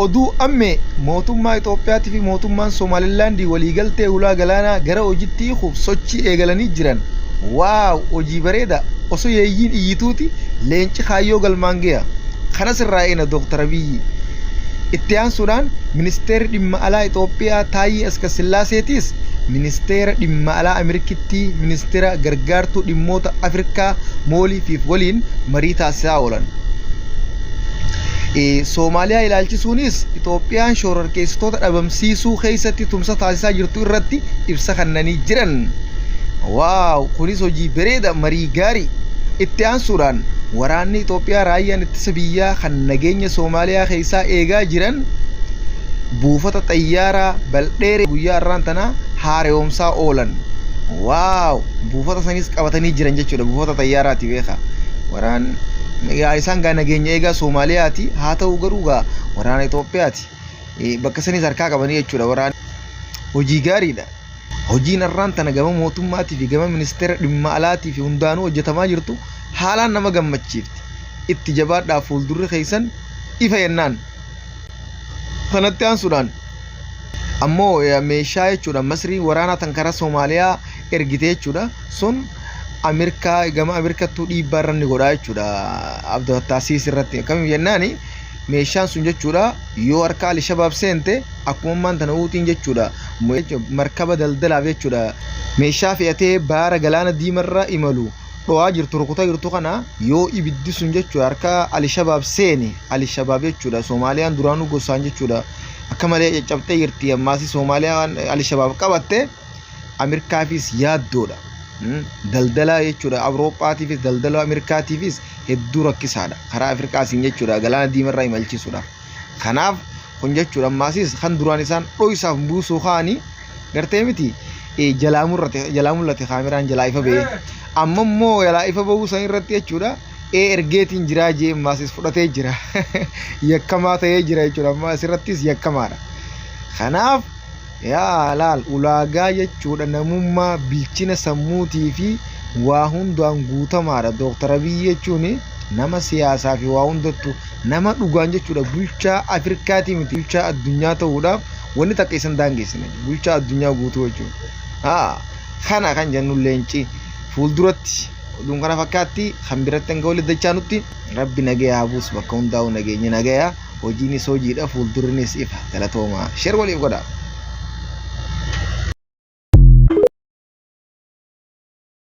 oduu amme mootummaa Itoophiyaatii fi mootummaan Somaalilaandii waliigaltee ulaa galaanaa gara hojiitti hiikuuf sochii eegalanii jiran. Waaw, hojii bareeda osoo yeeyyiin iyyituuti leenci kaayyoo galmaan ga'a. Kanas irraa eena Dr. Abiyyi. Itti aansuudhaan ministeerri dhimma alaa Itoophiyaa Taayyee Asqasillaaseetis ministeera dhimma alaa Ameerikitti ministeera gargaartuu dhimmoota Afrikaa Mooliifiif waliin marii taasisaa oolan. Soomaaliyaa ilaalchisuunis Itoophiyaan shororkeessitoota dhabamsiisuu keessatti tumsa taasisaa jirtu irratti ibsa kennanii jiran. Waaw, kunis hojii bareeda marii gaarii. Itti aansuudhaan waraanni Itoophiyaa raayyaan ittisa biyyaa kan nageenya Soomaaliyaa keessaa eegaa jiran buufata xayyaaraa Baldheeree guyyaa irraan tanaa haareomsaa oolan. Waaw, buufata sanis qabatanii jiran jechuudha. Buufata xayyaaraati beeka. Waraan isaan gaa nageenya eegaa Soomaaliyaati, haa ta'u garuu gaa waraana Itoophiyaati. Bakka sanis harkaa qabanii jechuudha. Waraan hojii gaariidha. Hojiin irraan tana gama mootummaatii fi gama ministeera dhimma alaatii fi hundaanuu hojjetamaa jirtu haalaan nama gammachiifti. Itti jabaadhaa, fuuldurri keessan ifa yennaan. Kanatti aansuudhaan ammoo meeshaa jechuudha Masrii waraana tan karaa Soomaaliyaa ergite jechuudha. Sun Ameerikaa gama Ameerikattuu dhiibbaa irra ni godhaa jechuudha. Abdul Taasiis irratti akkamiin jennaani meeshaan sun jechuudha yoo harka Al-Shabaab seente akkuma tana uutiin jechuudha. Markaba daldalaaf jechuudha. Meeshaa fe'atee baara galaana diimarra imalu dho'aa jirtu rukutaa jirtu kana yoo ibiddi sun jechuudha harka Al-Shabaab seeni, Al-Shabaab jechuudha Soomaaliyaan duraanuu gosaan jechuudha akka malee caccabtee jirti. Ammaasi Soomaaliyaan Al-Shabaab qabatte Ameerikaafis yaaddoodha. Daldala jechuudha Awuroopaatiifis daldala Ameerikaatiifis hedduu rakkisaadha. Karaa Afrikaasiin jechuudha galaana diimarraa imalchiisuudhaaf. Kanaaf kun jechuudha ammaasis kan duraan isaan dho'isaaf buusuu kaanii gartee miti jalaa mul'ate kaameraan jalaa ifa ba'e. Amma immoo jalaa ifa ba'uu san irratti jechuudha ergeetiin jiraa jee ammaasis fudhatee jira. Yakkamaa ta'ee jira jechuudha. Amma asirrattis yakkamaadha. Kanaaf yaa laal ulaagaa jechuudha namummaa bilchina sammuutii fi waa hundaan guutamaadha. Dr. Abiyyi jechuun nama siyaasaa fi waa hundattu nama dhugaan jechuudha. Bulchaa Afrikaatii miti bulchaa addunyaa ta'uudhaaf wanni takka isan daangeessine bulchaa addunyaa guutuu jechuudha. Kana kan jennu leenci fuulduratti oduun kana fakkaatti kan biratti hanga walitti dachaa nutti rabbi nagaya habuus bakka hundaa'u nageenya nagaya hojiinis hojiidha fuuldurrinis ifa galatooma sheer waliif godha.